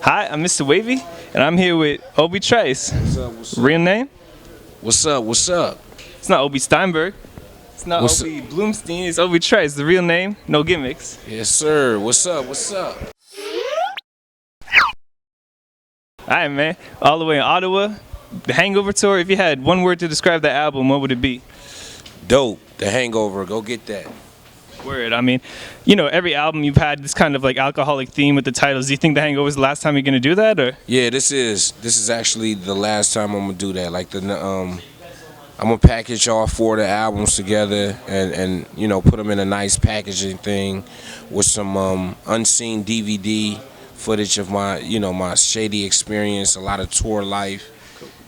Hi, I'm Mr. Wavvy, and I'm here with Obie Trice. What's up? What's up? Real name? What's up? What's up? It's not Obie Steinberg. It's not What's Obie Bloomstein. It's Obie Trice. The real name, no gimmicks. Yes, sir. What's up? What's up? All right, man. All the way in Ottawa, the Hangover tour. If you had one word to describe the album, what would it be? Dope. The Hangover. Go get that. Word. I mean, you know, every album you've had this kind of like alcoholic theme with the titles. Do you think the Hangover is the last time you're gonna do that, or? Yeah, this is actually the last time I'm gonna do that. Like I'm gonna package all four of the albums together and you know put them in a nice packaging thing with some unseen DVD footage of my shady experience, a lot of tour life,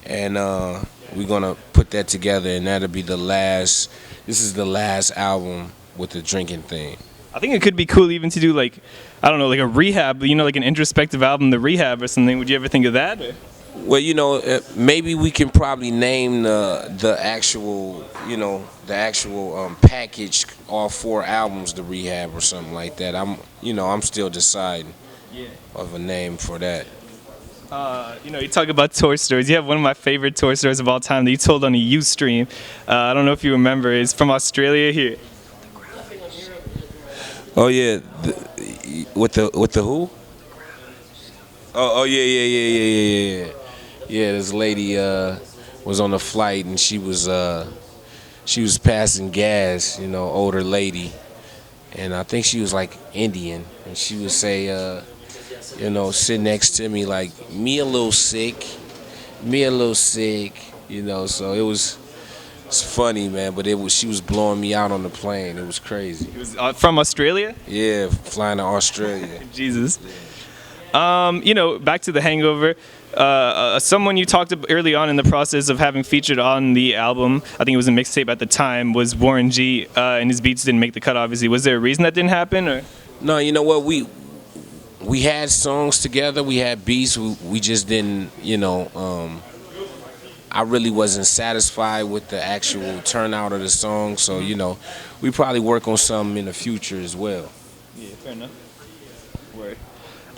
and we're gonna put that together, and that'll be the last. This is the last album with the drinking thing. I think it could be cool even to do like, I don't know, like a rehab, you know, like an introspective album, the Rehab or something. Would you ever think of that? Or? Well, maybe we can probably name the actual package, all four albums, the Rehab or something like that. I'm still deciding of a name for that. You talk about tour stories. You have one of my favorite tour stories of all time that you told on a Ustream. I don't know if you remember. It's from Australia here. Oh yeah, with the who? Oh yeah. Yeah, this lady was on the flight and she was passing gas, older lady, and I think she was like Indian, and she would say, sit next to me like me a little sick, so it's funny, man, but she was blowing me out on the plane. It was crazy. It was from Australia? Yeah, flying to Australia. Jesus. Back to the Hangover. Someone you talked about early on in the process of having featured on the album, I think it was a mixtape at the time, was Warren G, and his beats didn't make the cut, obviously. Was there a reason that didn't happen? Or? No, you know what? We had songs together. We had beats. We just didn't, I really wasn't satisfied with the actual turnout of the song, so we probably work on something in the future as well. Yeah, fair enough. Word.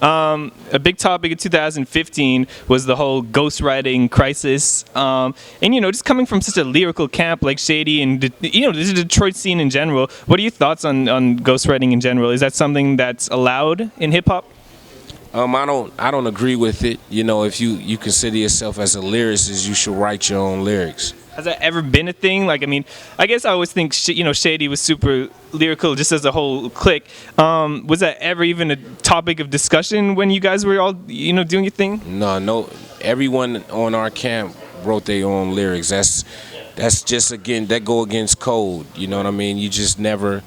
A big topic in 2015 was the whole ghostwriting crisis, and just coming from such a lyrical camp like Shady and this is the Detroit scene in general. What are your thoughts on ghostwriting in general? Is that something that's allowed in hip hop? I don't agree with it. If you consider yourself as a lyricist, you should write your own lyrics. Has that ever been a thing? Like, I mean, I guess I always think Shady was super lyrical just as a whole clique. Was that ever even a topic of discussion when you guys were all doing your thing? No. Everyone on our camp wrote their own lyrics. That's just, again, that go against code. You know what I mean? You just never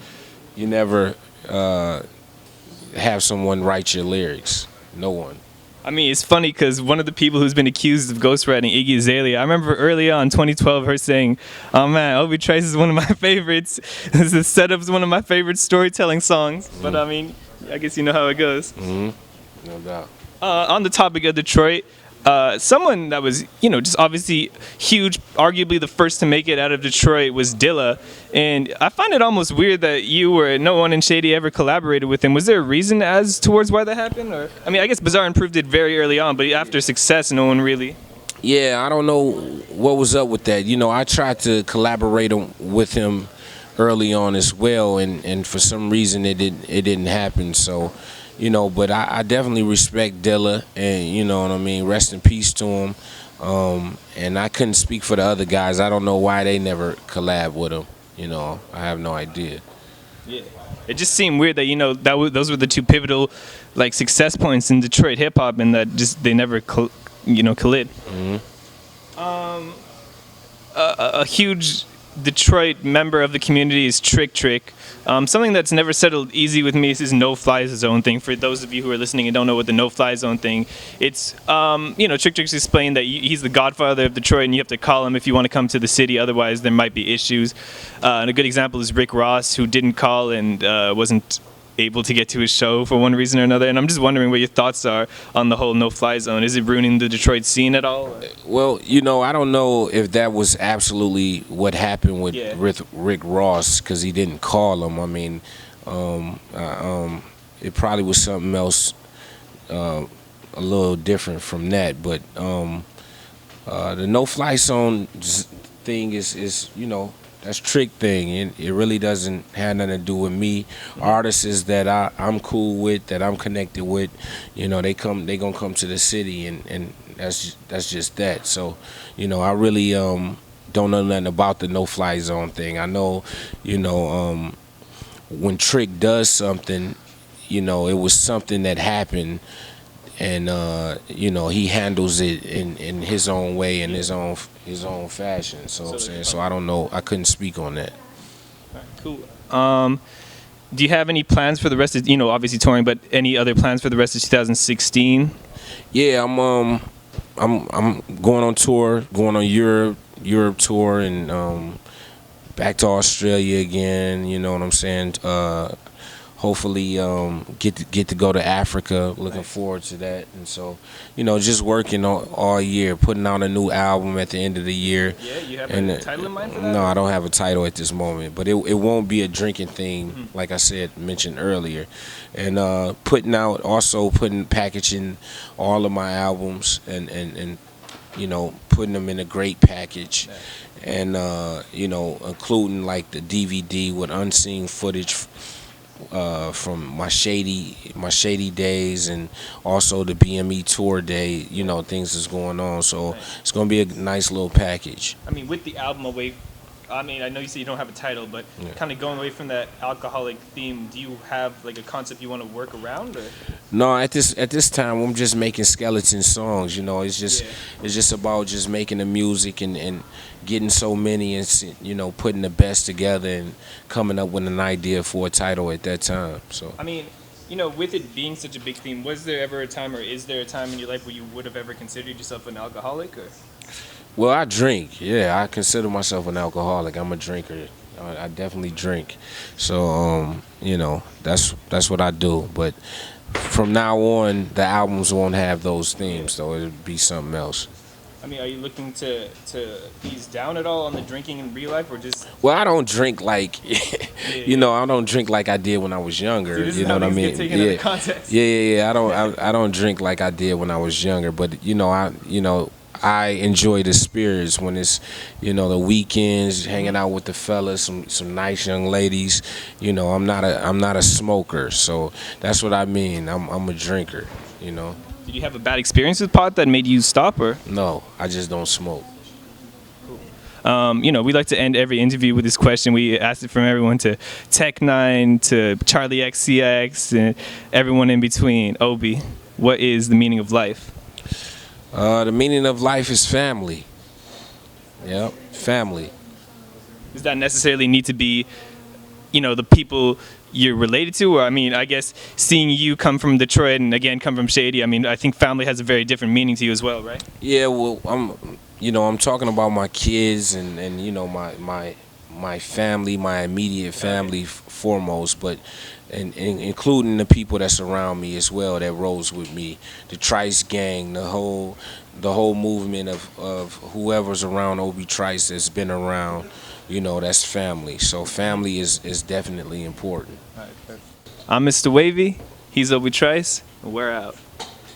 have someone write your lyrics. No one. I mean, it's funny because one of the people who's been accused of ghostwriting, Iggy Azalea, I remember early on, 2012, her saying, "Oh man, Obie Trice is one of my favorites. The setup's one of my favorite storytelling songs." Mm-hmm. But I mean, I guess you know how it goes. Mm-hmm. No doubt. On the topic of Detroit, someone that was, just obviously huge, arguably the first to make it out of Detroit was Dilla. And I find it almost weird that no one in Shady ever collaborated with him. Was there a reason as towards why that happened? Or I mean, I guess Bizarre improved it very early on, but after success, no one really. Yeah, I don't know what was up with that. I tried to collaborate with him early on as well, and for some reason it didn't happen. So. But I definitely respect Dilla, and you know what I mean. Rest in peace to him. And I couldn't speak for the other guys. I don't know why they never collab with him. I have no idea. Yeah, it just seemed weird that those were the two pivotal, like, success points in Detroit hip hop, and that just they never collid. Mm-hmm. A huge Detroit member of the community is Trick. Something that's never settled easy with me is his no-fly zone thing. For those of you who are listening and don't know what the no-fly zone thing, it's Trick's explained that he's the godfather of Detroit, and you have to call him if you want to come to the city. Otherwise, there might be issues. And a good example is Rick Ross, who didn't call and wasn't able to get to his show for one reason or another. And I'm just wondering what your thoughts are on the whole no-fly zone. Is it ruining the Detroit scene at all? Well, I don't know if that was absolutely what happened with Rick Ross, because he didn't call him. I mean, it probably was something else a little different from that. But the no fly zone thing is that's Trick thing, and it really doesn't have nothing to do with me. Artists that I'm cool with, that I'm connected with, they gonna come to the city, and that's just that. So, I really don't know nothing about the no fly zone thing. I know, when Trick does something, it was something that happened, and he handles it in his own way, in his own fashion. So I'm saying, so I don't know, I couldn't speak on that. All right, cool. Do you have any plans for the rest of, obviously touring, but any other plans for the rest of 2016? Yeah, I'm going on tour, going on Europe tour, and back to Australia again. You know what I'm saying? Hopefully get to go to Africa. Looking forward to that. And so, just working all year, putting out a new album at the end of the year. Yeah, you have a title in mind for that? No, I don't have a title at this moment, but it won't be a drinking theme, like I mentioned earlier. And packaging all of my albums, and putting them in a great package. And including like the DVD with unseen footage from my shady days, and also the BME tour day. Things is going on, so it's gonna be a nice little package. I mean, with the album away, I know you say you don't have a title, but kind of going away from that alcoholic theme, do you have like a concept you want to work around? Or? No, at this time I'm just making skeleton songs. It's just about just making the music and getting so many, and putting the best together and coming up with an idea for a title at that time. So I mean, with it being such a big theme, was there ever a time, or is there a time in your life where you would have ever considered yourself an alcoholic? Or? Well, I drink. Yeah, I consider myself an alcoholic. I'm a drinker. I definitely drink. So that's what I do. But from now on, the albums won't have those themes, though. It'll be something else. I mean, are you looking to ease down at all on the drinking in real life, or just? Well, I don't drink like, I don't drink like I did when I was younger. See, you know what I mean? Yeah. I don't drink like I did when I was younger. But I enjoy the spirits when it's, the weekends, hanging out with the fellas, some nice young ladies. I'm not a smoker, so that's what I mean. I'm a drinker. Did you have a bad experience with pot that made you stop, or? No, I just don't smoke. We like to end every interview with this question. We asked it from everyone, to Tech9, to Charlie XCX, and everyone in between. Obie, what is the meaning of life? The meaning of life is family. Yep, family. Does that necessarily need to be, the people you're related to? Or, I guess seeing you come from Detroit and again come from Shady, I think family has a very different meaning to you as well, right? Yeah, well, I'm talking about my kids and my family, my immediate family foremost, but and including the people that surround me as well, that rolls with me, the Trice gang, the whole movement of whoever's around Obie Trice that's been around, that's family. So family is definitely important. All right, perfect. I'm Mr. Wavvy. He's Obie Trice. We're out.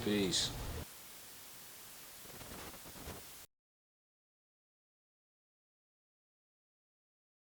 Peace.